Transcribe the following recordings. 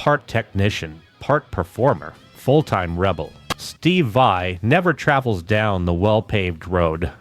part technician, part performer, full-time rebel. Steve Vai never travels down the well-paved road.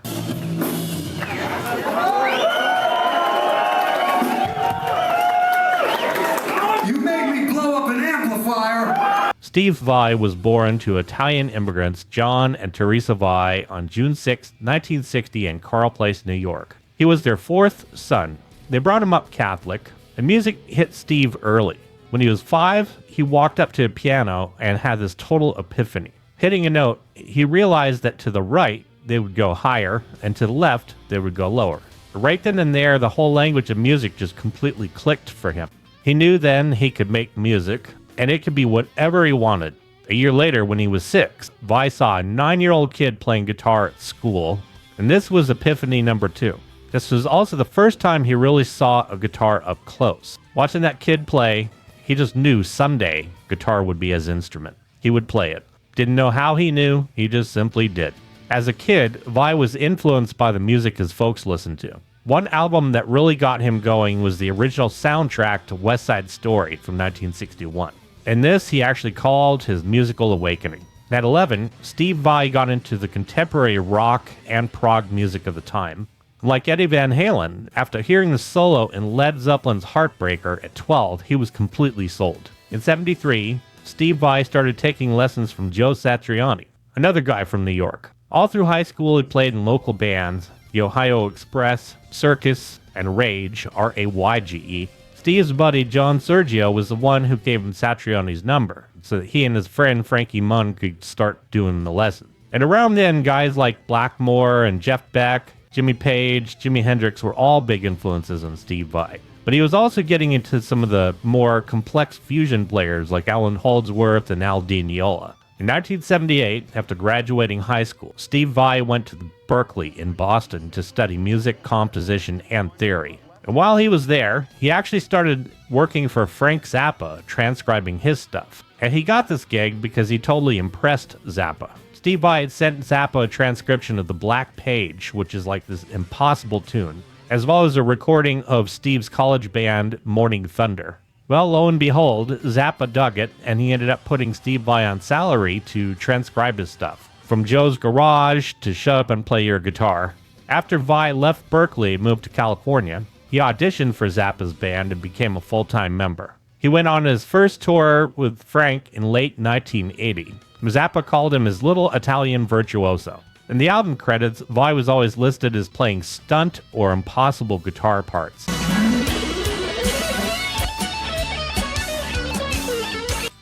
Steve Vai was born to Italian immigrants John and Teresa Vai on June 6, 1960 in Carl Place, New York. He was their fourth son. They brought him up Catholic, and music hit Steve early. When he was 5, he walked up to a piano and had this total epiphany. Hitting a note, he realized that to the right, they would go higher, and to the left, they would go lower. Right then and there, the whole language of music just completely clicked for him. He knew then he could make music, and it could be whatever he wanted. A year later, when he was 6, Vai saw a 9-year-old kid playing guitar at school, and this was epiphany number 2. This was also the first time he really saw a guitar up close. Watching that kid play, he just knew someday guitar would be his instrument. He would play it. Didn't know how he knew, he just simply did. As a kid, Vai was influenced by the music his folks listened to. One album that really got him going was the original soundtrack to West Side Story from 1961. And this he actually called his musical awakening. At 11, Steve Vai got into the contemporary rock and prog music of the time. Like Eddie Van Halen, after hearing the solo in Led Zeppelin's Heartbreaker at 12, he was completely sold. In 73, Steve Vai started taking lessons from Joe Satriani, another guy from New York. All through high school, he played in local bands, the Ohio Express, Circus, and Rage, R-A-Y-G-E. Steve's buddy John Sergio was the one who gave him Satriani's number, so that he and his friend Frankie Munn could start doing the lesson. And around then, guys like Blackmore and Jeff Beck, Jimmy Page, Jimi Hendrix were all big influences on Steve Vai. But he was also getting into some of the more complex fusion players like Alan Holdsworth and Al Di Meola. In 1978, after graduating high school, Steve Vai went to Berklee in Boston to study music, composition, and theory. And while he was there, he actually started working for Frank Zappa, transcribing his stuff. And he got this gig because he totally impressed Zappa. Steve Vai had sent Zappa a transcription of The Black Page, which is like this impossible tune, as well as a recording of Steve's college band, Morning Thunder. Well, lo and behold, Zappa dug it, and he ended up putting Steve Vai on salary to transcribe his stuff. From Joe's Garage to Shut Up and Play Your Guitar. After Vai left Berklee and moved to California, he auditioned for Zappa's band and became a full-time member. He went on his first tour with Frank in late 1980. Zappa called him his little Italian virtuoso. In the album credits, Vai was always listed as playing stunt or impossible guitar parts.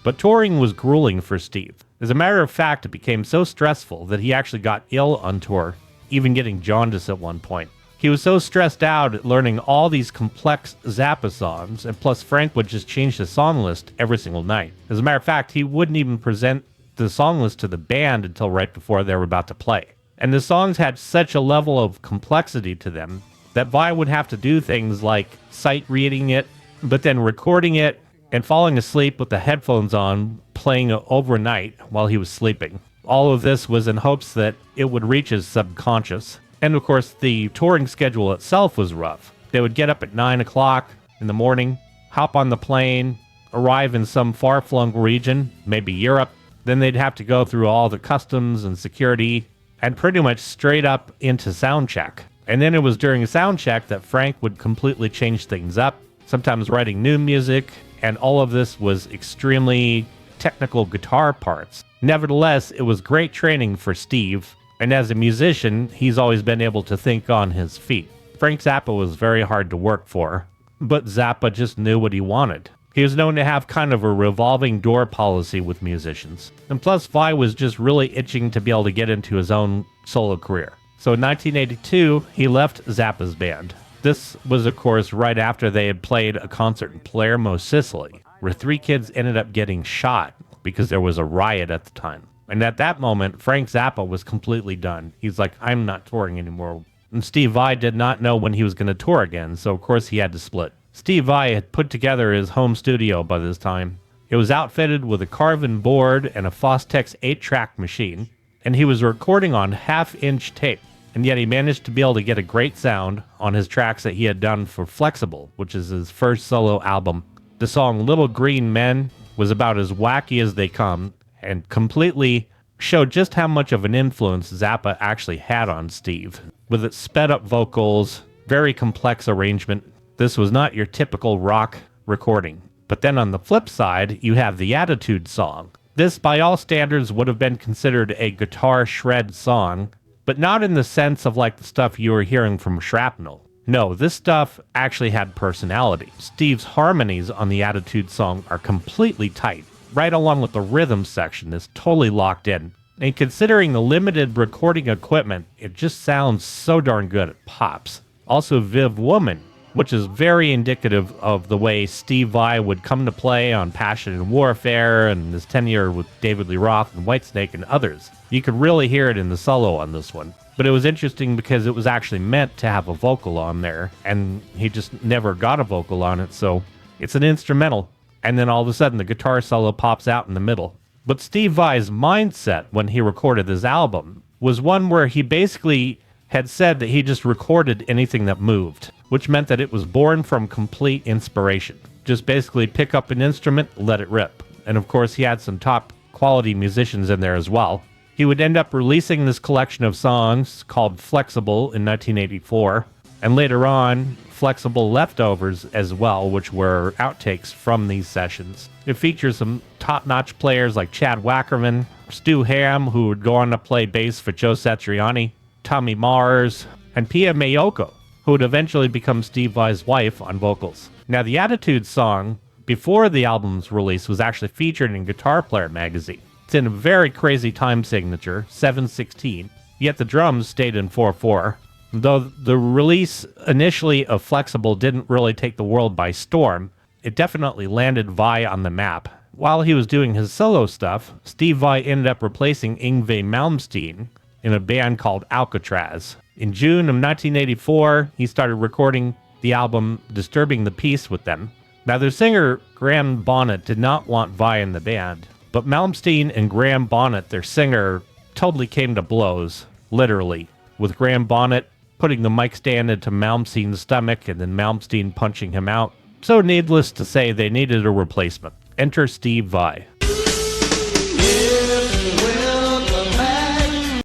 But touring was grueling for Steve. As a matter of fact, it became so stressful that he actually got ill on tour, even getting jaundice at one point. He was so stressed out at learning all these complex Zappa songs, and plus Frank would just change the song list every single night. As a matter of fact, he wouldn't even present the song list to the band until right before they were about to play. And the songs had such a level of complexity to them that Vai would have to do things like sight reading it, but then recording it and falling asleep with the headphones on, playing overnight while he was sleeping. All of this was in hopes that it would reach his subconscious. And of course, the touring schedule itself was rough. They would get up at 9 o'clock in the morning, hop on the plane, arrive in some far-flung region, maybe Europe. Then they'd have to go through all the customs and security, and pretty much straight up into sound check. And then it was during sound check that Frank would completely change things up, sometimes writing new music, and all of this was extremely technical guitar parts. Nevertheless, it was great training for Steve, and as a musician, he's always been able to think on his feet. Frank Zappa was very hard to work for, but Zappa just knew what he wanted. He was known to have kind of a revolving door policy with musicians. And plus, Vai was just really itching to be able to get into his own solo career. So in 1982, he left Zappa's band. This was, of course, right after they had played a concert in Palermo, Sicily, where 3 kids ended up getting shot because there was a riot at the time. And at that moment, Frank Zappa was completely done. He's like, I'm not touring anymore. And Steve Vai did not know when he was going to tour again, so of course he had to split. Steve Vai had put together his home studio by this time. It was outfitted with a carven board and a Fostex 8-track machine, and he was recording on half-inch tape. And yet he managed to be able to get a great sound on his tracks that he had done for Flexible, which is his first solo album. The song Little Green Men was about as wacky as they come and completely showed just how much of an influence Zappa actually had on Steve. With its sped up vocals, very complex arrangement, this was not your typical rock recording. But then on the flip side, you have the Attitude song. This, by all standards, would have been considered a guitar shred song, but not in the sense of like the stuff you were hearing from Shrapnel. No, this stuff actually had personality. Steve's harmonies on the Attitude song are completely tight, right along with the rhythm section is totally locked in. And considering the limited recording equipment, it just sounds so darn good, it pops. Also Viv Woman, which is very indicative of the way Steve Vai would come to play on Passion and Warfare and his tenure with David Lee Roth and Whitesnake and others. You could really hear it in the solo on this one. But it was interesting because it was actually meant to have a vocal on there, and he just never got a vocal on it, so it's an instrumental. And then all of a sudden the guitar solo pops out in the middle. But Steve Vai's mindset when he recorded this album was one where he basically had said that he just recorded anything that moved, which meant that it was born from complete inspiration. Just basically pick up an instrument, let it rip. And of course he had some top quality musicians in there as well. He would end up releasing this collection of songs called Flexible in 1984, and later on, Flexible Leftovers as well, which were outtakes from these sessions. It features some top-notch players like Chad Wackerman, Stu Hamm, who would go on to play bass for Joe Satriani, Tommy Mars, and Pia Mayoko, who would eventually become Steve Vai's wife on vocals. Now, the Attitude song, before the album's release, was actually featured in Guitar Player magazine. It's in a very crazy time signature, 7/16, yet the drums stayed in 4/4. Though the release initially of Flexible didn't really take the world by storm, it definitely landed Vai on the map. While he was doing his solo stuff, Steve Vai ended up replacing Yngwie Malmsteen in a band called Alcatrazz. In June of 1984, he started recording the album Disturbing the Peace with them. Now, their singer, Graham Bonnet, did not want Vai in the band, but Malmsteen and Graham Bonnet, their singer, totally came to blows, literally, with Graham Bonnet putting the mic stand into Malmsteen's stomach and then Malmsteen punching him out. So needless to say, they needed a replacement. Enter Steve Vai.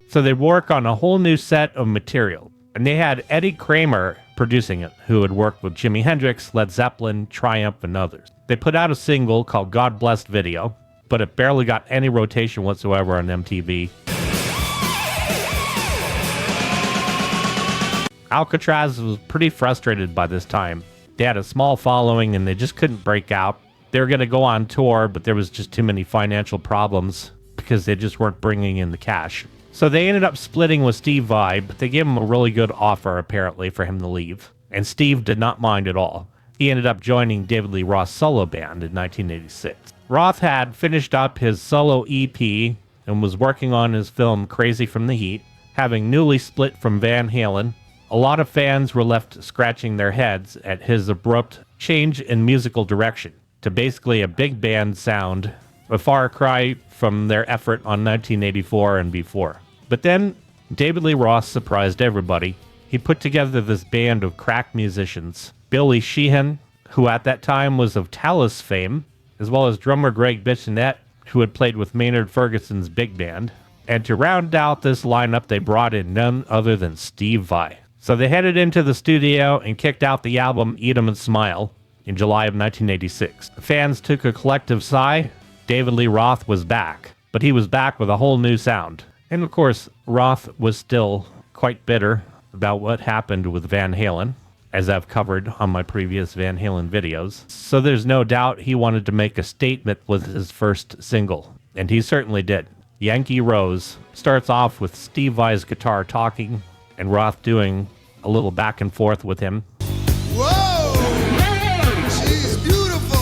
So they'd work on a whole new set of material. And they had Eddie Kramer producing it, who had worked with Jimi Hendrix, Led Zeppelin, Triumph, and others. They put out a single called God Blessed Video, but it barely got any rotation whatsoever on MTV. Alcatrazz was pretty frustrated by this time. They had a small following and they just couldn't break out. They were going to go on tour, but there was just too many financial problems because they just weren't bringing in the cash. So they ended up splitting with Steve Vai, but they gave him a really good offer apparently for him to leave. And Steve did not mind at all. He ended up joining David Lee Roth's solo band in 1986. Roth had finished up his solo EP and was working on his film Crazy from the Heat, having newly split from Van Halen. A lot of fans were left scratching their heads at his abrupt change in musical direction to basically a big band sound, a far cry from their effort on 1984 and before. But then David Lee Roth surprised everybody. He put together this band of crack musicians, Billy Sheehan, who at that time was of Talus fame, as well as drummer Greg Bissonette, who had played with Maynard Ferguson's big band. And to round out this lineup, they brought in none other than Steve Vai. So they headed into the studio and kicked out the album Eat 'Em and Smile in July of 1986. The fans took a collective sigh. David Lee Roth was back, but he was back with a whole new sound. And of course, Roth was still quite bitter about what happened with Van Halen, as I've covered on my previous Van Halen videos. So there's no doubt he wanted to make a statement with his first single, and he certainly did. Yankee Rose starts off with Steve Vai's guitar talking and Roth doing a little back and forth with him. Whoa! She's beautiful!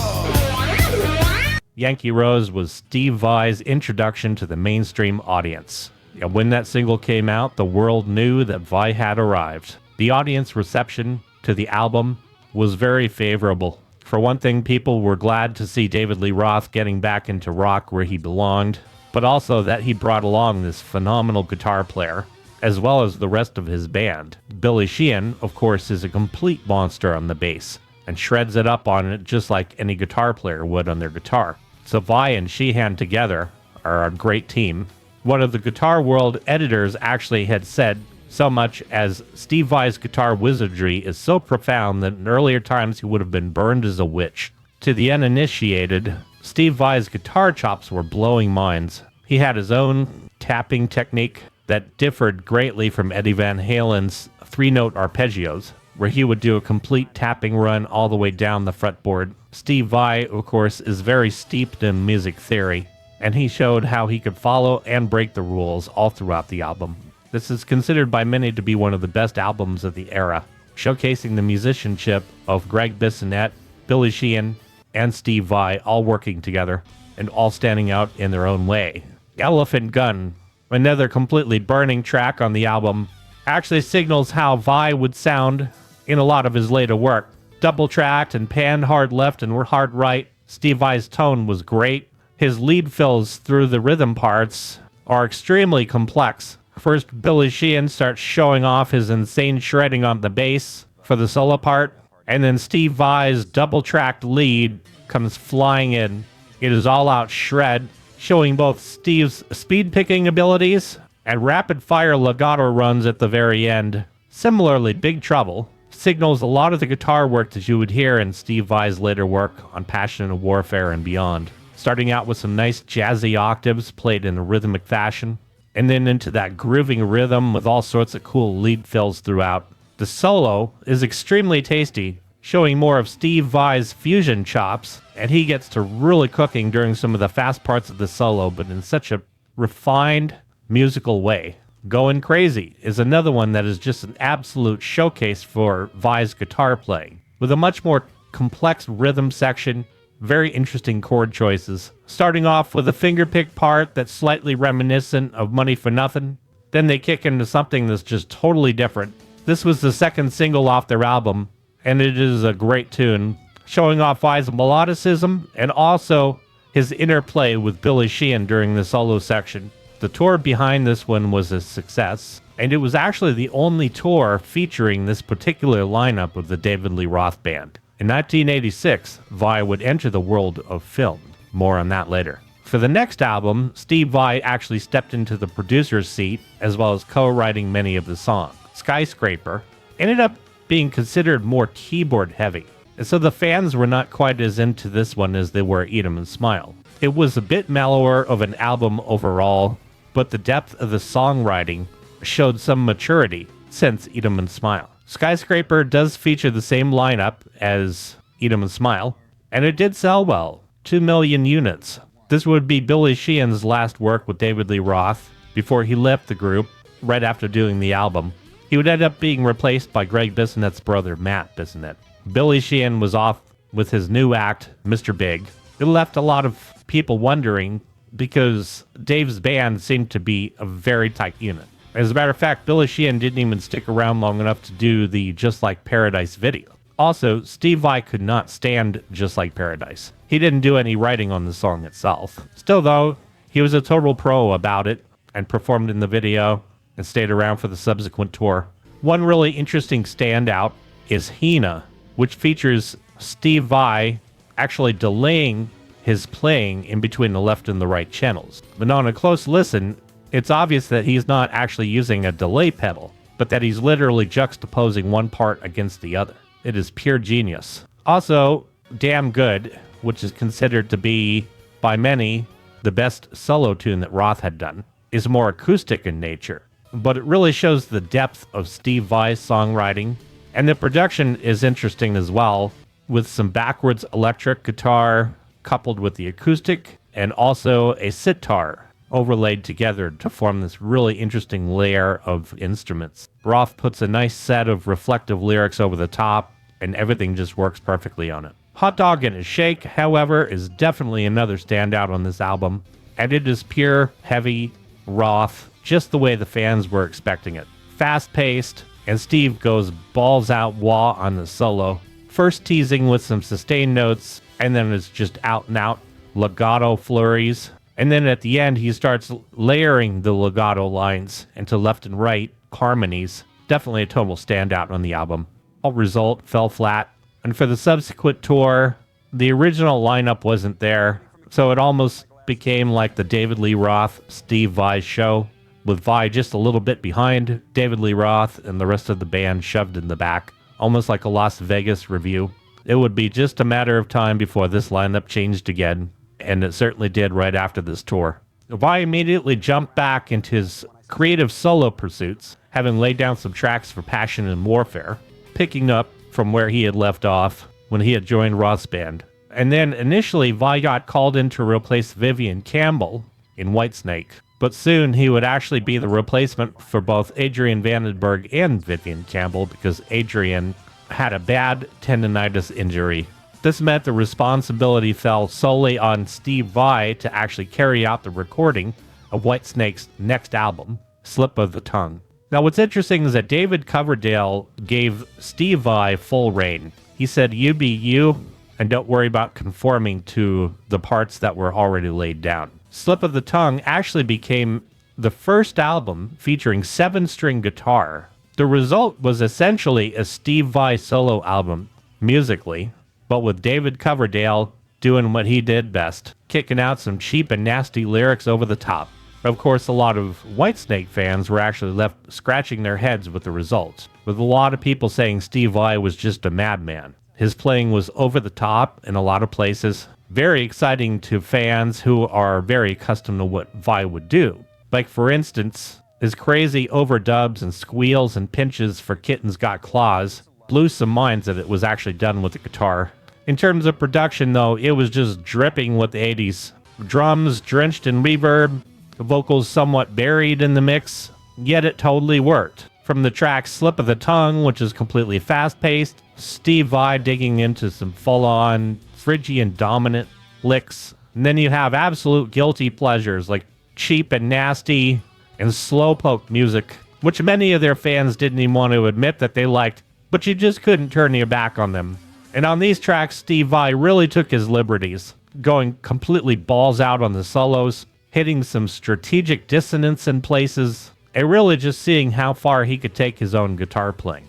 Yankee Rose was Steve Vai's introduction to the mainstream audience. And when that single came out, the world knew that Vai had arrived. The audience reception to the album was very favorable. For one thing, people were glad to see David Lee Roth getting back into rock where he belonged, but also that he brought along this phenomenal guitar player, as well as the rest of his band. Billy Sheehan, of course, is a complete monster on the bass, and shreds it up on it just like any guitar player would on their guitar. So Vai and Sheehan together are a great team. One of the Guitar World editors actually had said so much as Steve Vai's guitar wizardry is so profound that in earlier times he would have been burned as a witch. To the uninitiated, Steve Vai's guitar chops were blowing minds. He had his own tapping technique that differed greatly from Eddie Van Halen's 3-note arpeggios, where he would do a complete tapping run all the way down the fretboard. Steve Vai, of course, is very steeped in music theory, and he showed how he could follow and break the rules all throughout the album. This is considered by many to be one of the best albums of the era, showcasing the musicianship of Greg Bissonette, Billy Sheehan, and Steve Vai all working together and all standing out in their own way. Elephant Gun, another completely burning track on the album, actually signals how Vai would sound in a lot of his later work. Double-tracked and panned hard left and hard right, Steve Vai's tone was great. His lead fills through the rhythm parts are extremely complex. First, Billy Sheehan starts showing off his insane shredding on the bass for the solo part, and then Steve Vai's double-tracked lead comes flying in. It is all-out shred, showing both Steve's speed-picking abilities and rapid-fire legato runs at the very end. Similarly, Big Trouble signals a lot of the guitar work that you would hear in Steve Vai's later work on Passion and Warfare and beyond. Starting out with some nice jazzy octaves played in a rhythmic fashion, and then into that grooving rhythm with all sorts of cool lead fills throughout. The solo is extremely tasty, showing more of Steve Vai's fusion chops, and he gets to really cooking during some of the fast parts of the solo, but in such a refined musical way. Going Crazy is another one that is just an absolute showcase for Vai's guitar playing, with a much more complex rhythm section, very interesting chord choices. Starting off with a fingerpick part that's slightly reminiscent of Money for Nothing, then they kick into something that's just totally different. This was the second single off their album, and it is a great tune, showing off Vai's melodicism and also his interplay with Billy Sheehan during the solo section. The tour behind this one was a success, and it was actually the only tour featuring this particular lineup of the David Lee Roth Band. In 1986, Vai would enter the world of film. More on that later. For the next album, Steve Vai actually stepped into the producer's seat, as well as co-writing many of the songs. Skyscraper ended up being considered more keyboard heavy, and so the fans were not quite as into this one as they were Eat 'Em and Smile. It was a bit mellower of an album overall, but the depth of the songwriting showed some maturity since Eat 'Em and Smile. Skyscraper does feature the same lineup as Eat 'Em and Smile, and it did sell well, 2 million units. This would be Billy Sheehan's last work with David Lee Roth before he left the group right after doing the album. He would end up being replaced by Greg Bissonette's brother, Matt Bissonette. Billy Sheehan was off with his new act, Mr. Big. It left a lot of people wondering because Dave's band seemed to be a very tight unit. As a matter of fact, Billy Sheehan didn't even stick around long enough to do the Just Like Paradise video. Also, Steve Vai could not stand Just Like Paradise. He didn't do any writing on the song itself. Still though, he was a total pro about it and performed in the video and stayed around for the subsequent tour. One really interesting standout is Hina, which features Steve Vai actually delaying his playing in between the left and the right channels. But on a close listen, it's obvious that he's not actually using a delay pedal, but that he's literally juxtaposing one part against the other. It is pure genius. Also, Damn Good, which is considered to be, by many, the best solo tune that Roth had done, is more acoustic in nature, but it really shows the depth of Steve Vai's songwriting, and the production is interesting as well, with some backwards electric guitar coupled with the acoustic, and also a sitar overlaid together to form this really interesting layer of instruments. Roth puts a nice set of reflective lyrics over the top, and everything just works perfectly on it. Hot Dog and a Shake, however, is definitely another standout on this album, and it is pure, heavy Roth, just the way the fans were expecting it. Fast-paced, and Steve goes balls out wah on the solo, first teasing with some sustained notes, and then it's just out-and-out legato flurries. And then at the end, he starts layering the legato lines into left and right harmonies. Definitely a total standout on the album. All result fell flat. And for the subsequent tour, the original lineup wasn't there. So it almost became like the David Lee Roth, Steve Vai show, with Vai just a little bit behind David Lee Roth and the rest of the band shoved in the back, almost like a Las Vegas review. It would be just a matter of time before this lineup changed again, and it certainly did right after this tour. Vai immediately jumped back into his creative solo pursuits, having laid down some tracks for Passion and Warfare, picking up from where he had left off when he had joined Roth's band. And then initially Vai got called in to replace Vivian Campbell in Whitesnake, but soon he would actually be the replacement for both Adrian Vandenberg and Vivian Campbell because Adrian had a bad tendonitis injury. This meant the responsibility fell solely on Steve Vai to actually carry out the recording of Whitesnake's next album, Slip of the Tongue. Now what's interesting is that David Coverdale gave Steve Vai full reign. He said, "You be you, and don't worry about conforming to the parts that were already laid down." Slip of the Tongue actually became the first album featuring 7-string guitar. The result was essentially a Steve Vai solo album, musically, but with David Coverdale doing what he did best, kicking out some cheap and nasty lyrics over the top. Of course, a lot of Whitesnake fans were actually left scratching their heads with the results, with a lot of people saying Steve Vai was just a madman. His playing was over the top in a lot of places, very exciting to fans who are very accustomed to what Vai would do. Like, for instance, his crazy overdubs and squeals and pinches for Kittens Got Claws blew some minds that it was actually done with the guitar. In terms of production, though, it was just dripping with the 80s. Drums drenched in reverb, vocals somewhat buried in the mix, yet it totally worked. From the track Slip of the Tongue, which is completely fast-paced, Steve Vai digging into some full-on Phrygian dominant licks, and then you have absolute guilty pleasures like cheap and nasty and slowpoke music, which many of their fans didn't even want to admit that they liked, but you just couldn't turn your back on them. And on these tracks, Steve Vai really took his liberties, going completely balls out on the solos, hitting some strategic dissonance in places, and really just seeing how far he could take his own guitar playing.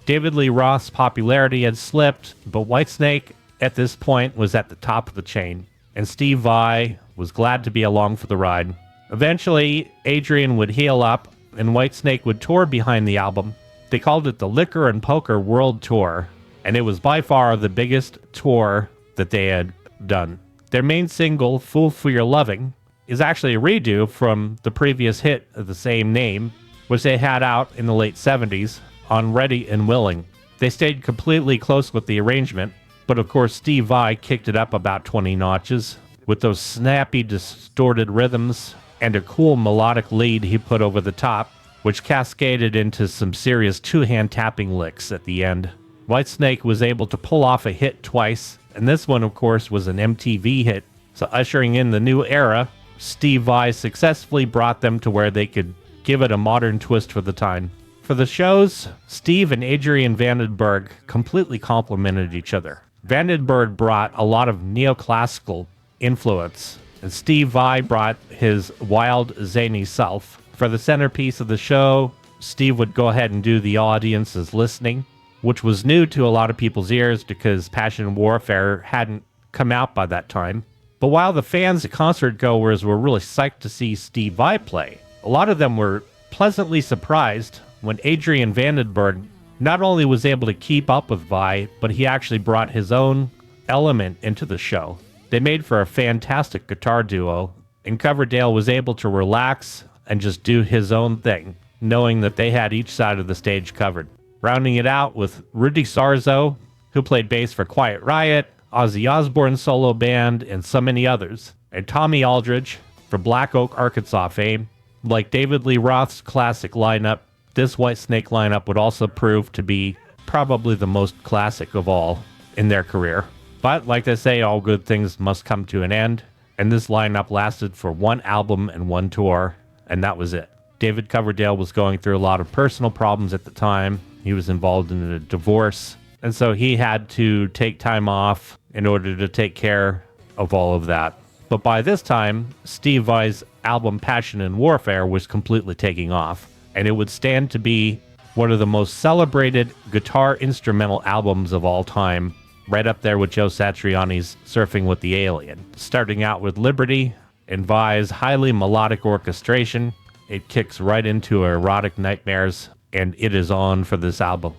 David Lee Roth's popularity had slipped, but Whitesnake at this point was at the top of the chain, and Steve Vai was glad to be along for the ride. Eventually, Adrian would heal up, and Whitesnake would tour behind the album. They called it the Liquor and Poker World Tour, and it was by far the biggest tour that they had done. Their main single, Fool for Your Loving, is actually a redo from the previous hit of the same name, which they had out in the late 70s on Ready and Willing. They stayed completely close with the arrangement, but of course Steve Vai kicked it up about 20 notches with those snappy, distorted rhythms and a cool melodic lead he put over the top, which cascaded into some serious two-hand tapping licks at the end. Whitesnake was able to pull off a hit twice, and this one, of course, was an MTV hit. So ushering in the new era, Steve Vai successfully brought them to where they could give it a modern twist for the time. For the shows, Steve and Adrian Vandenberg completely complemented each other. Vandenberg brought a lot of neoclassical influence, and Steve Vai brought his wild, zany self. For the centerpiece of the show, Steve would go ahead and do the audience's listening, which was new to a lot of people's ears because Passion and Warfare hadn't come out by that time. But while the fans and concert goers were really psyched to see Steve Vai play, a lot of them were pleasantly surprised when Adrian Vandenberg not only was able to keep up with Vai, but he actually brought his own element into the show. They made for a fantastic guitar duo, and Coverdale was able to relax and just do his own thing, knowing that they had each side of the stage covered. Rounding it out with Rudy Sarzo, who played bass for Quiet Riot, Ozzy Osbourne solo band, and so many others, and Tommy Aldridge for Black Oak, Arkansas fame. Like David Lee Roth's classic lineup, this Whitesnake lineup would also prove to be probably the most classic of all in their career. But like they say, all good things must come to an end, and this lineup lasted for one album and one tour, and that was it. David Coverdale was going through a lot of personal problems at the time. He was involved in a divorce, and so he had to take time off in order to take care of all of that. But by this time, Steve Vai's album Passion and Warfare was completely taking off, and it would stand to be one of the most celebrated guitar instrumental albums of all time, right up there with Joe Satriani's Surfing with the Alien. Starting out with Liberty and Vai's highly melodic orchestration, it kicks right into erotic nightmares, and it is on for this album.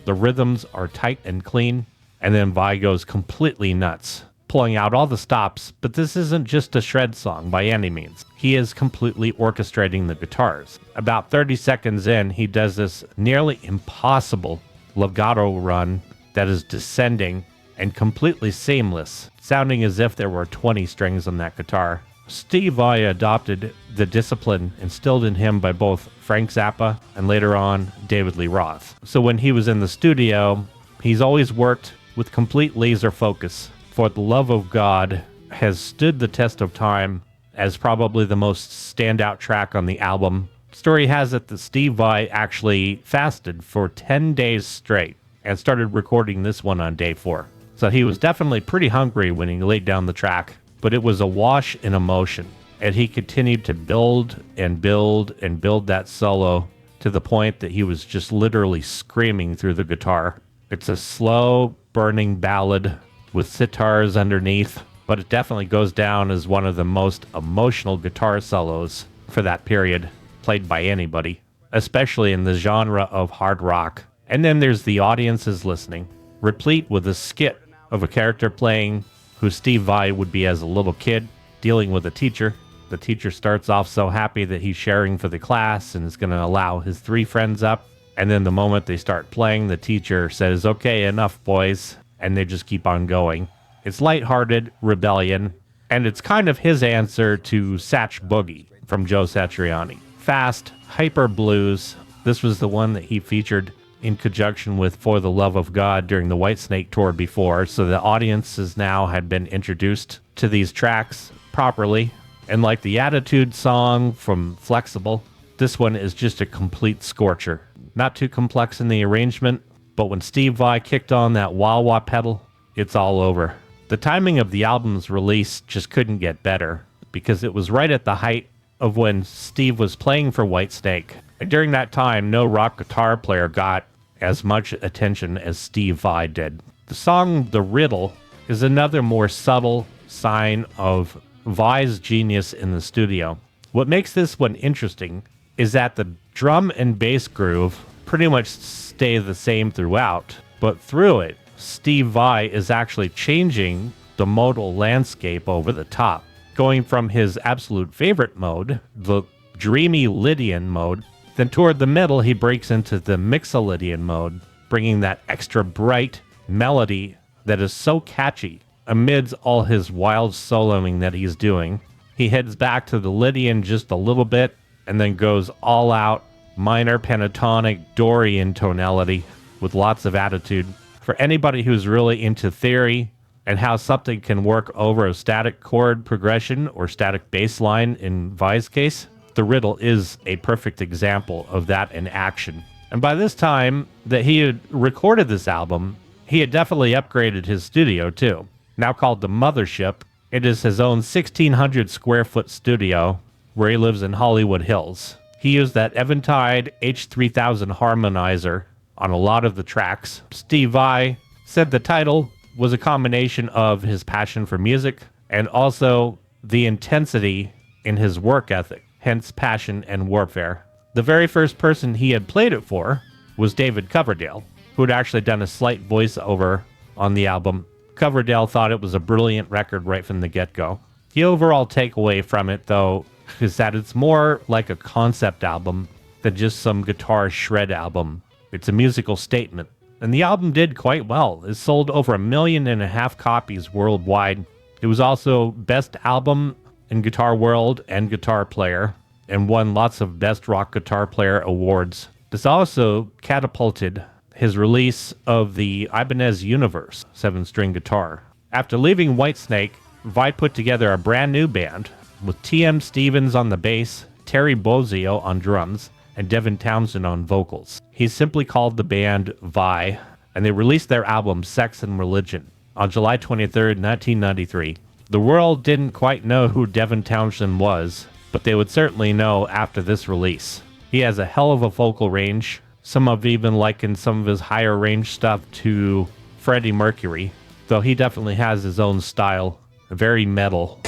The rhythms are tight and clean, and then Vai goes completely nuts, pulling out all the stops, but this isn't just a shred song by any means. He is completely orchestrating the guitars. About 30 seconds in, he does this nearly impossible legato run that is descending and completely seamless, sounding as if there were 20 strings on that guitar. Steve Vai adopted the discipline instilled in him by both Frank Zappa and later on David Lee Roth. So when he was in the studio, he's always worked with complete laser focus. For the Love of God has stood the test of time as probably the most standout track on the album. Story has it that Steve Vai actually fasted for 10 days straight and started recording this one on day 4. So he was definitely pretty hungry when he laid down the track, but it was awash in emotion. And he continued to build and build and build that solo to the point that he was just literally screaming through the guitar. It's a slow, burning ballad with sitars underneath, but it definitely goes down as one of the most emotional guitar solos for that period, played by anybody, especially in the genre of hard rock. And then there's the audiences listening, replete with a skit of a character playing who Steve Vai would be as a little kid, dealing with a teacher. The teacher starts off so happy that he's sharing for the class and is going to allow his 3 friends up. And then the moment they start playing, the teacher says, "Okay, enough, boys." And they just keep on going. It's lighthearted rebellion, and it's kind of his answer to Satch Boogie from Joe Satriani. Fast, hyper blues. This was the one that he featured in conjunction with For the Love of God during the Whitesnake tour before, so the audiences now had been introduced to these tracks properly. And like the Attitude song from Flexible, this one is just a complete scorcher. Not too complex in the arrangement, but when Steve Vai kicked on that wah-wah pedal, it's all over. The timing of the album's release just couldn't get better, because it was right at the height of when Steve was playing for Whitesnake. And during that time, no rock guitar player got as much attention as Steve Vai did. The song The Riddle is another more subtle sign of Vai's genius in the studio. What makes this one interesting is that the drum and bass groove pretty much stay the same throughout, but through it, Steve Vai is actually changing the modal landscape over the top, going from his absolute favorite mode, the dreamy Lydian mode, then toward the middle he breaks into the Mixolydian mode, bringing that extra bright melody that is so catchy amidst all his wild soloing that he's doing. He heads back to the Lydian just a little bit, and then goes all out minor pentatonic Dorian tonality with lots of attitude. For anybody who's really into theory and how something can work over a static chord progression or static bass line in Vai's case, The Riddle is a perfect example of that in action. And by this time that he had recorded this album, he had definitely upgraded his studio too. Now called the Mothership, it is his own 1,600 square foot studio where he lives in Hollywood Hills. He used that Eventide H3000 harmonizer on a lot of the tracks. Steve Vai said the title was a combination of his passion for music and also the intensity in his work ethic, hence Passion and Warfare. The very first person he had played it for was David Coverdale, who had actually done a slight voiceover on the album. Coverdale thought it was a brilliant record right from the get-go. The overall takeaway from it, though, is that it's more like a concept album than just some guitar shred album. It's a musical statement. And the album did quite well. It sold over 1.5 million copies worldwide. It was also Best Album in Guitar World and Guitar Player, and won lots of Best Rock Guitar Player awards. This also catapulted his release of the Ibanez Universe 7-string guitar. After leaving Whitesnake, Vai put together a brand new band with T.M. Stevens on the bass, Terry Bozzio on drums, and Devin Townsend on vocals. He simply called the band Vai, and they released their album Sex and Religion on July 23rd, 1993. The world didn't quite know who Devin Townsend was, but they would certainly know after this release. He has a hell of a vocal range, Some have even likened some of his higher range stuff to Freddie Mercury, though he definitely has his own style, very metal.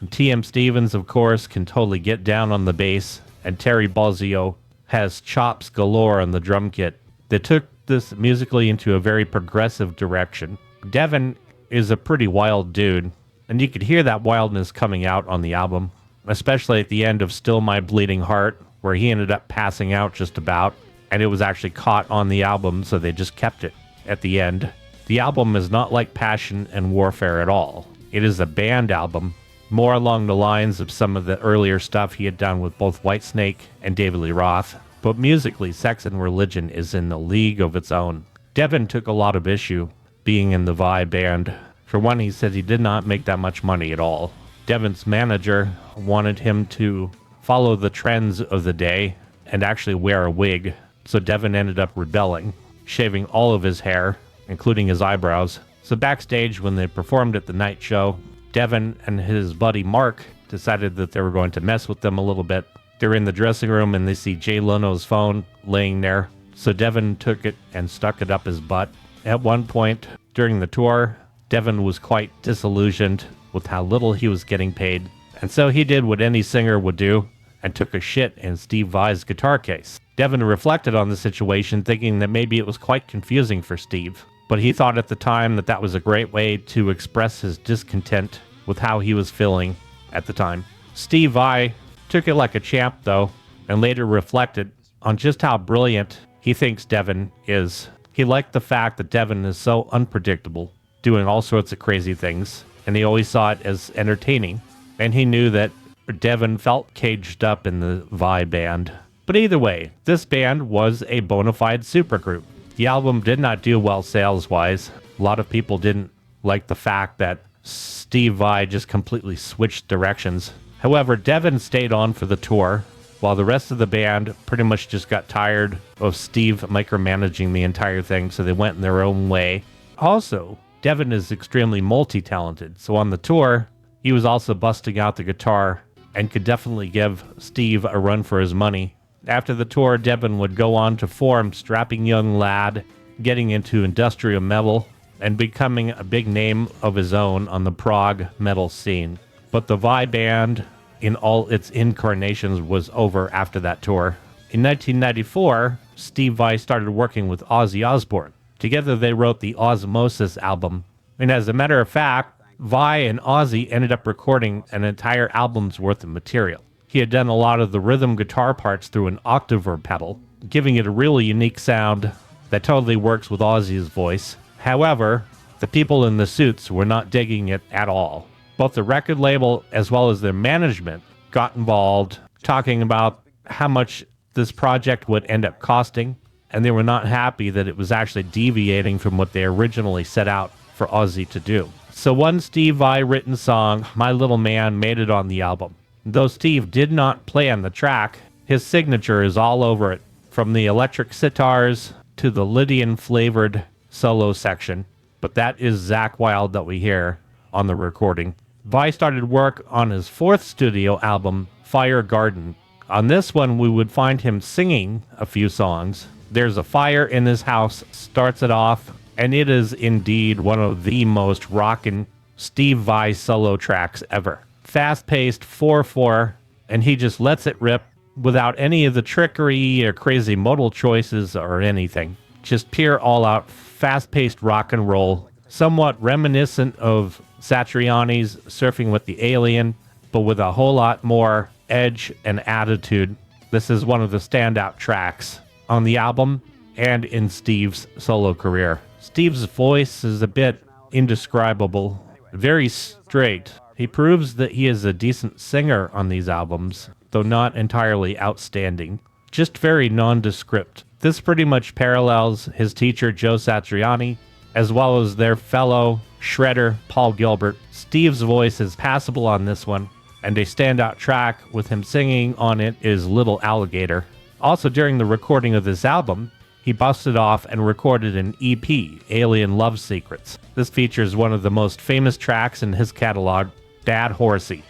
T.M. Stevens, of course, can totally get down on the bass, and Terry Bozzio has chops galore on the drum kit. They took this musically into a very progressive direction. Devin is a pretty wild dude, and you could hear that wildness coming out on the album, especially at the end of Still My Bleeding Heart, where he ended up passing out just about, and it was actually caught on the album, so they just kept it at the end. The album is not like Passion and Warfare at all. It is a band album, more along the lines of some of the earlier stuff he had done with both Whitesnake and David Lee Roth. But musically, Sex and Religion is in a league of its own. Devin took a lot of issue being in the Vai band. For one, he said he did not make that much money at all. Devin's manager wanted him to follow the trends of the day and actually wear a wig. So Devin ended up rebelling, shaving all of his hair, including his eyebrows. So backstage, when they performed at the night show, Devin and his buddy Mark decided that they were going to mess with them a little bit. They're in the dressing room and they see Jay Leno's phone laying there. So Devin took it and stuck it up his butt. At one point during the tour, Devin was quite disillusioned with how little he was getting paid. And so he did what any singer would do and took a shit in Steve Vai's guitar case. Devin reflected on the situation, thinking that maybe it was quite confusing for Steve. But he thought at the time that that was a great way to express his discontent with how he was feeling at the time. Steve Vai took it like a champ, though, and later reflected on just how brilliant he thinks Devin is. He liked the fact that Devin is so unpredictable, doing all sorts of crazy things, and he always saw it as entertaining. And he knew that Devin felt caged up in the Vai band. But either way, this band was a bona fide supergroup. The album did not do well sales-wise. A lot of people didn't like the fact that Steve Vai just completely switched directions. However, Devin stayed on for the tour, while the rest of the band pretty much just got tired of Steve micromanaging the entire thing, so they went in their own way. Also, Devin is extremely multi-talented, so on the tour, he was also busting out the guitar and could definitely give Steve a run for his money. After the tour, Devin would go on to form Strapping Young Lad, getting into industrial metal, and becoming a big name of his own on the prog metal scene. But the Vai band, in all its incarnations, was over after that tour. In 1994, Steve Vai started working with Ozzy Osbourne. Together they wrote the Osmosis album. And as a matter of fact, Vai and Ozzy ended up recording an entire album's worth of material. He had done a lot of the rhythm guitar parts through an octaver pedal, giving it a really unique sound that totally works with Ozzy's voice. However, the people in the suits were not digging it at all. Both the record label as well as their management got involved, talking about how much this project would end up costing, and they were not happy that it was actually deviating from what they originally set out for Ozzy to do. So one Steve Vai written song, My Little Man, made it on the album. Though Steve did not play on the track, his signature is all over it, from the electric sitars to the Lydian-flavored solo section. But that is Zakk Wylde that we hear on the recording. Vai started work on his fourth studio album, Fire Garden. On this one, we would find him singing a few songs. There's a Fire in His House starts it off, and it is indeed one of the most rockin' Steve Vai solo tracks ever. Fast-paced 4/4, and he just lets it rip without any of the trickery or crazy modal choices or anything. Just pure all-out fast-paced rock and roll, somewhat reminiscent of Satriani's Surfing with the Alien, but with a whole lot more edge and attitude. This is one of the standout tracks on the album and in Steve's solo career. Steve's voice is a bit indescribable, very straight. He proves that he is a decent singer on these albums, though not entirely outstanding. Just very nondescript. This pretty much parallels his teacher Joe Satriani, as well as their fellow shredder Paul Gilbert. Steve's voice is passable on this one, and a standout track with him singing on it is Little Alligator. Also during the recording of this album, he busted off and recorded an EP, Alien Love Secrets. This features one of the most famous tracks in his catalog, Bad Horsey.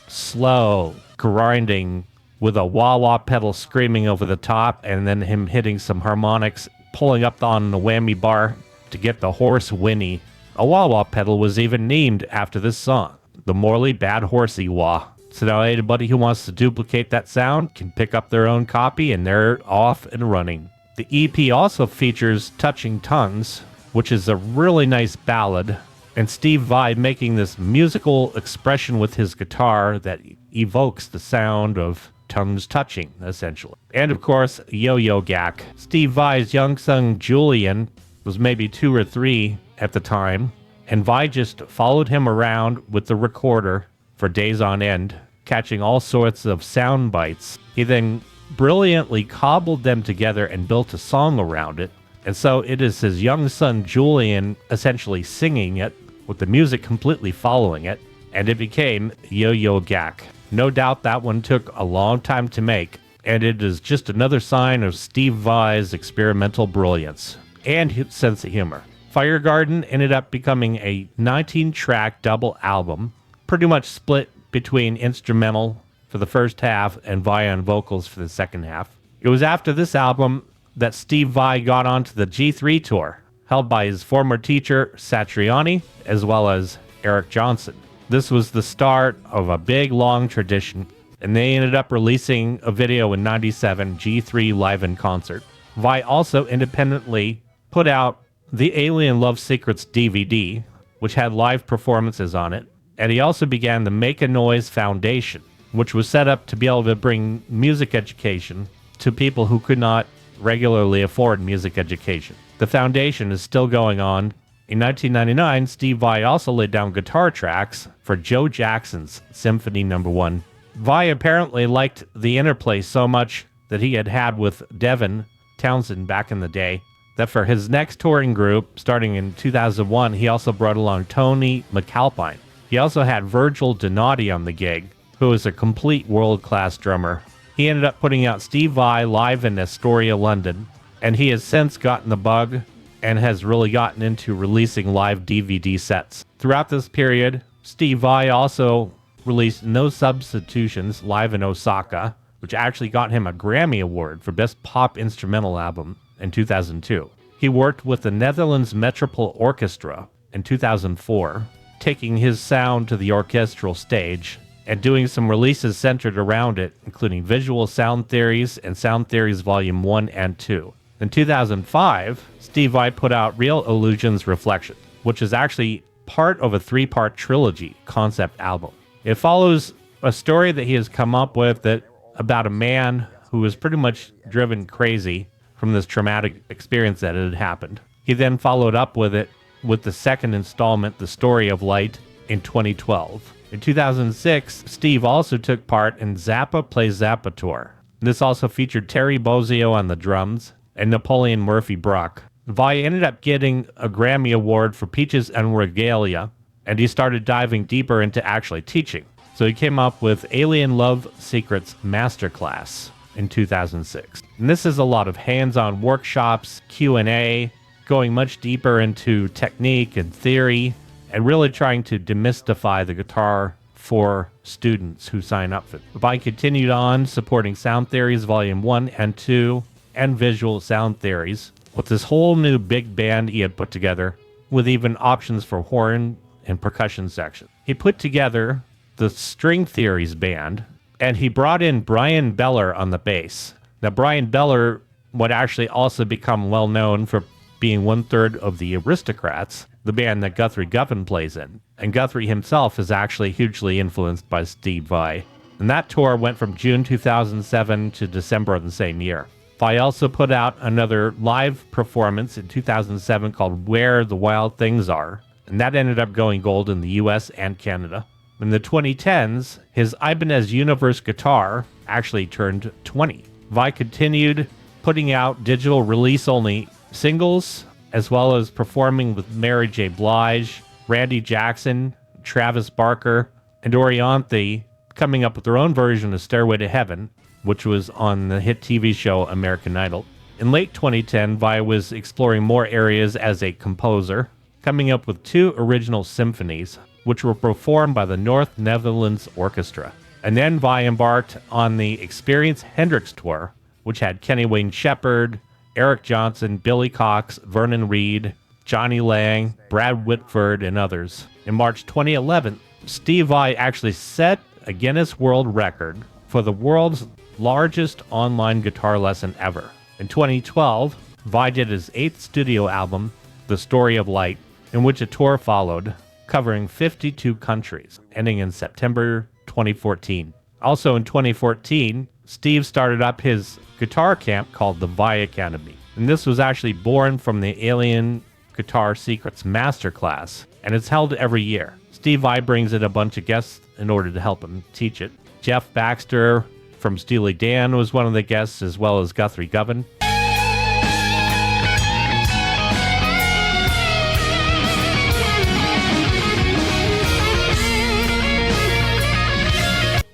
Slow, grinding, with a wah-wah pedal screaming over the top, and then him hitting some harmonics, pulling up on the whammy bar to get the hoarse whinny. A wah-wah pedal was even named after this song, the Morley Bad Horsey Wah. So now anybody who wants to duplicate that sound can pick up their own copy, and they're off and running. The EP also features Touching Tongues, which is a really nice ballad, and Steve Vai making this musical expression with his guitar that evokes the sound of tongues touching, essentially. And of course, Yo-Yo Gak. Steve Vai's young son Julian was maybe 2 or 3 at the time, and Vai just followed him around with the recorder for days on end, catching all sorts of sound bites. He then brilliantly cobbled them together and built a song around it, and so it is his young son Julian essentially singing it, with the music completely following it, and it became Yo-Yo Gak. No doubt that one took a long time to make, and it is just another sign of Steve Vai's experimental brilliance and his sense of humor. Fire Garden ended up becoming a 19-track double album, pretty much split between instrumental for the first half and Vai on vocals for the second half. It was after this album that Steve Vai got onto the G3 tour, held by his former teacher Satriani, as well as Eric Johnson. This was the start of a big, long tradition, and they ended up releasing a video in '97, G3 Live in Concert. Vai also independently put out the Alien Love Secrets DVD, which had live performances on it, and he also began the Make a Noise Foundation, which was set up to be able to bring music education to people who could not regularly afford music education. The foundation is still going on. In 1999, Steve Vai also laid down guitar tracks for Joe Jackson's Symphony No. 1. Vai apparently liked the interplay so much that he had with Devin Townsend back in the day, that for his next touring group, starting in 2001, he also brought along Tony McAlpine. He also had Virgil Donati on the gig, who is a complete world-class drummer. He ended up putting out Steve Vai live in Astoria, London, and he has since gotten the bug and has really gotten into releasing live DVD sets. Throughout this period, Steve Vai also released No Substitutions live in Osaka, which actually got him a Grammy Award for Best Pop Instrumental Album in 2002. He worked with the Netherlands Metropole Orchestra in 2004, taking his sound to the orchestral stage and doing some releases centered around it, including Visual Sound Theories and Sound Theories Volume 1 and 2. In 2005, Steve Vai put out Real Illusions Reflection, which is actually part of a 3-part trilogy concept album. It follows a story that he has come up with about a man who was pretty much driven crazy from this traumatic experience that had happened. He then followed up with it with the second installment, The Story of Light, in 2012. In 2006, Steve also took part in Zappa Plays Zappa Tour. This also featured Terry Bozzio on the drums and Napoleon Murphy Brock. Vai ended up getting a Grammy Award for Peaches and Regalia, and he started diving deeper into actually teaching. So he came up with Alien Love Secrets Masterclass in 2006. And this is a lot of hands-on workshops, Q&A, going much deeper into technique and theory, and really trying to demystify the guitar for students who sign up for it. Vai continued on supporting Sound Theories Volume 1 and 2 and Visual Sound Theories with this whole new big band he had put together with even options for horn and percussion section. He put together the String Theories band, and he brought in Brian Beller on the bass. Now, Brian Beller would actually also become well known for being 1/3 of the Aristocrats, the band that Guthrie Govan plays in. And Guthrie himself is actually hugely influenced by Steve Vai. And that tour went from June 2007 to December of the same year. Vai also put out another live performance in 2007 called Where the Wild Things Are, and that ended up going gold in the US and Canada. In the 2010s, his Ibanez Universe guitar actually turned 20. Vai continued putting out digital release-only singles, as well as performing with Mary J. Blige, Randy Jackson, Travis Barker, and Orianthi, coming up with their own version of Stairway to Heaven, which was on the hit TV show American Idol. In late 2010, Vai was exploring more areas as a composer, coming up with 2 original symphonies, which were performed by the North Netherlands Orchestra. And then Vai embarked on the Experience Hendrix Tour, which had Kenny Wayne Shepherd, Eric Johnson, Billy Cox, Vernon Reid, Johnny Lang, Brad Whitford, and others. In March 2011, Steve Vai actually set a Guinness World Record for the world's largest online guitar lesson ever. In 2012, Vai did his 8th studio album, The Story of Light, in which a tour followed, covering 52 countries, ending in September 2014. Also in 2014, Steve started up his guitar camp called the Vai Academy. And this was actually born from the Alien Guitar Secrets Masterclass, and it's held every year. Steve Vai brings in a bunch of guests in order to help him teach it. Jeff Baxter from Steely Dan was one of the guests, as well as Guthrie Govan.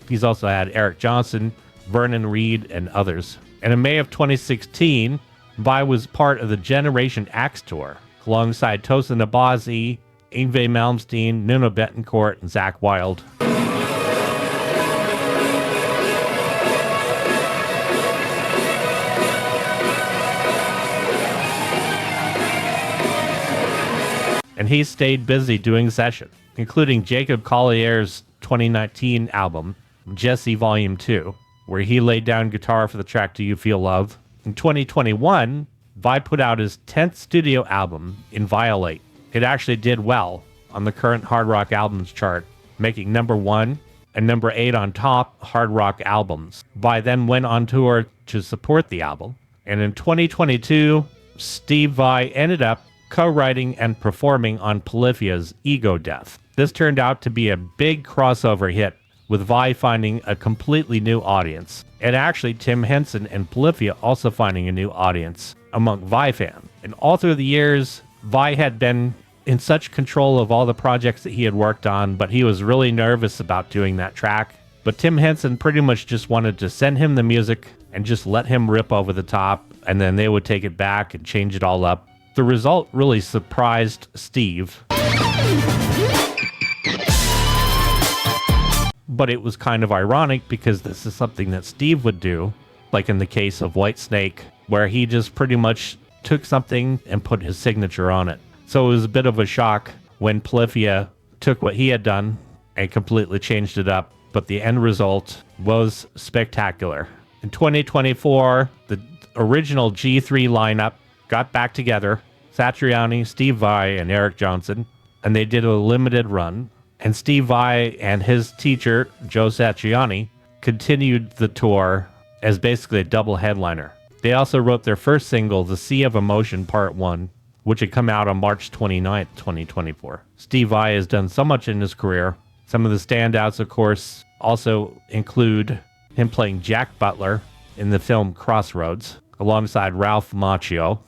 He's also had Eric Johnson, Vernon Reid, and others. And in May of 2016, Vai was part of the Generation Axe Tour, alongside Tosin Abasi, Yngwie Malmsteen, Nuno Bettencourt, and Zakk Wylde. And he stayed busy doing sessions, including Jacob Collier's 2019 album, Jesse Volume 2, where he laid down guitar for the track Do You Feel Love. In 2021, Vai put out his 10th studio album, Inviolate. It actually did well on the current hard rock albums chart, making number 1 and number 8 on top hard rock albums. Vai then went on tour to support the album. And in 2022, Steve Vai ended up co-writing and performing on Polyphia's Ego Death. This turned out to be a big crossover hit, with Vai finding a completely new audience, and actually Tim Henson and Polyphia also finding a new audience among Vai fans. And all through the years, Vai had been in such control of all the projects that he had worked on, but he was really nervous about doing that track. But Tim Henson pretty much just wanted to send him the music and just let him rip over the top, and then they would take it back and change it all up. The result really surprised Steve. But it was kind of ironic because this is something that Steve would do, like in the case of Whitesnake, where he just pretty much took something and put his signature on it. So it was a bit of a shock when Polyphia took what he had done and completely changed it up, but the end result was spectacular. In 2024, the original G3 lineup got back together, Satriani, Steve Vai, and Eric Johnson, and they did a limited run. And Steve Vai and his teacher, Joe Satriani, continued the tour as basically a double headliner. They also wrote their first single, The Sea of Emotion Part 1, which had come out on March 29th, 2024. Steve Vai has done so much in his career. Some of the standouts, of course, also include him playing Jack Butler in the film Crossroads, alongside Ralph Macchio.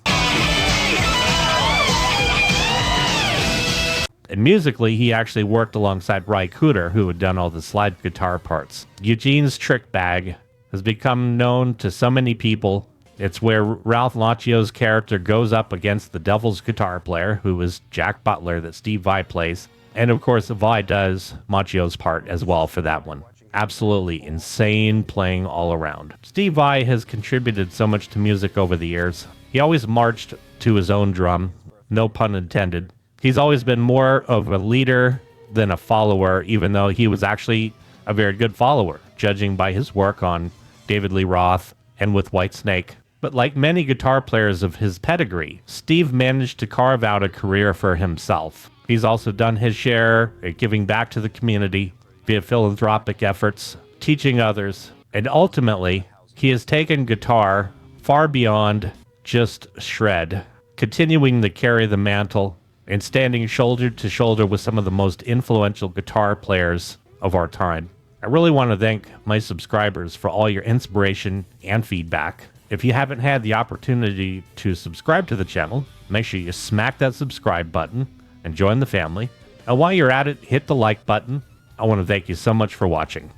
And musically, he actually worked alongside Ry Cooder, who had done all the slide guitar parts. Eugene's Trick Bag has become known to so many people. It's where Ralph Macchio's character goes up against the devil's guitar player, who is Jack Butler, that Steve Vai plays. And of course, Vai does Macchio's part as well for that one. Absolutely insane playing all around. Steve Vai has contributed so much to music over the years. He always marched to his own drum, no pun intended. He's always been more of a leader than a follower, even though he was actually a very good follower, judging by his work on David Lee Roth and with Whitesnake. But like many guitar players of his pedigree, Steve managed to carve out a career for himself. He's also done his share at giving back to the community via philanthropic efforts, teaching others, and ultimately, he has taken guitar far beyond just shred, continuing to carry the mantle and standing shoulder to shoulder with some of the most influential guitar players of our time. I really want to thank my subscribers for all your inspiration and feedback. If you haven't had the opportunity to subscribe to the channel, make sure you smack that subscribe button and join the family. And while you're at it, hit the like button. I want to thank you so much for watching.